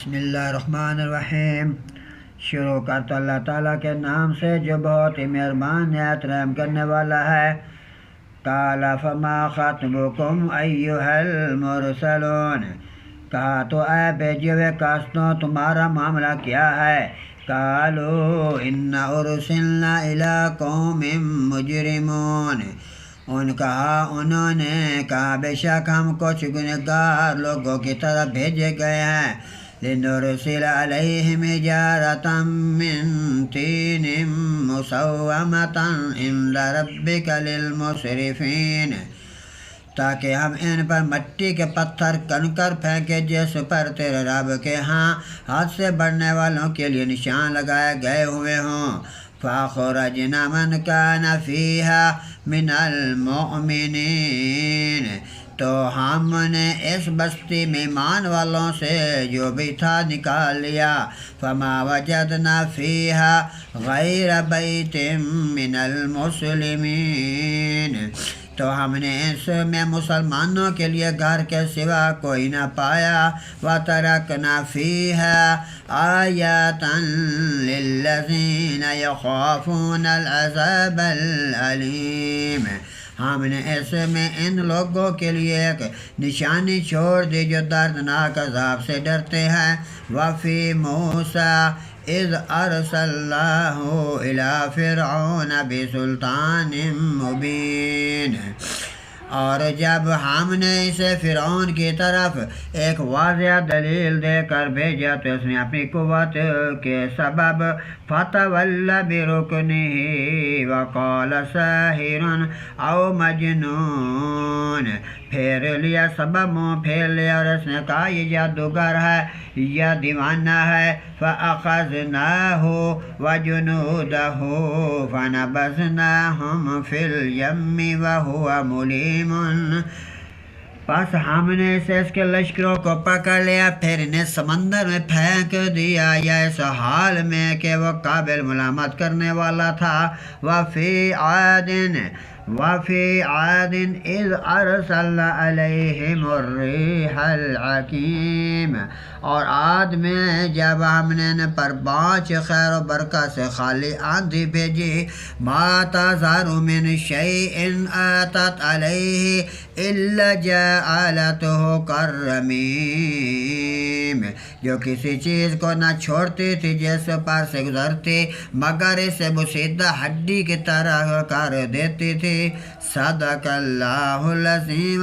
بسم اللہ الرحمن الرحیم۔ شروع کرتا اللہ تعالیٰ کے نام سے جو بہت ہی مہربان نہایت رحم کرنے والا ہے۔ قال فما خطبکم ایھا المرسلون، کہا تو اے بھیجے ہوئے کاستوں تمہارا معاملہ کیا ہے؟ قالوا انا ارسلنا الی قوم مجرمون، انہوں نے کہا بے شک ہم کچھ گنہگار لوگوں کی طرف بھیجے گئے ہیں۔ لنرسل علیہم حجارۃ من طین مسومۃ عند ربک للمسرفین، تاکہ ہم ان پر مٹی کے پتھر کنکر پھینکے جس پر تیرے رب کے ہاں حد سے بڑھنے والوں کے لیے نشان لگائے گئے ہوئے ہوں۔ فَأَخْرَجْنَا مَنْ كَانَ فِيهَا مِنَ الْمُؤْمِنِينَ، تو ہم نے اس بستی میں ایمان والوں سے جو بھی تھا نکال لیا۔ فَمَا وَجَدْنَا فِيهَا غَيْرَ بَيْتٍ مِّنَ الْمُسْلِمِينَ، تو ہم نے اس میں مسلمانوں کے لیے گھر کے سوا کوئی نہ پایا۔ وَتَرَكْنَا فِيهَا آيَاتًا لِلَّذِينَ يَخَافُونَ الْعَذَابَ الْأَلِيمَ، ہم نے اس میں ان لوگوں کے لیے ایک نشانی چھوڑ دی جو دردناک عذاب سے ڈرتے ہیں۔ وَفِي مُوسَىٰ اِذْ أَرْسَلْنَاهُ إِلَىٰ فِرْعَوْنَ بِسُلْطَانٍ مُّبِينٍ، اور جب ہم نے اسے فرعون کی طرف ایک واضح دلیل دے کر بھیجا تو اس نے اپنی قوت کے سبب فَتَوَلَّىٰ بِرُكْنِهِ وَقَالَ سَاحِرٌ أَوْ مَجْنُونٌ، پھیر لیا سبب منہ پھیر لیا اور اس نے کہا یہ جادوگر ہے یا دیوانہ ہے۔ فَأَخَذْنَاهُ وَجُنُودَهُ فَنَبَذْنَاهُمْ فِي الْيَمِّ وَهُوَ مُلِيمٌ، پس ہم نے اسے اس کے لشکروں کو پکڑ لیا پھر انہیں سمندر میں پھینک دیا، یا اس حال میں کہ وہ قابل ملامت کرنے والا تھا۔ وَفِي عَادٍ إِذْ أَرْسَلْنَا عَلَيْهِمُ الرِّيحَ الْعَقِيمَ، اور عاد میں جب ہم نے ان پر بانچ خیر و برکت سے خالی آندھی بھیجی۔ مَا تَذَرُ مِنْ شَيْءٍ أَتَتْ عَلَيْهِ إِلَّا جَعَلَتْهُ كَالرَّمِيمِ، جو کسی چیز کو نہ چھوڑتی تھی جس پر سے گزرتی مگر اسے بوسیدہ ہڈی کی طرح کر دیتی تھی۔ صدق اللہ العظیم۔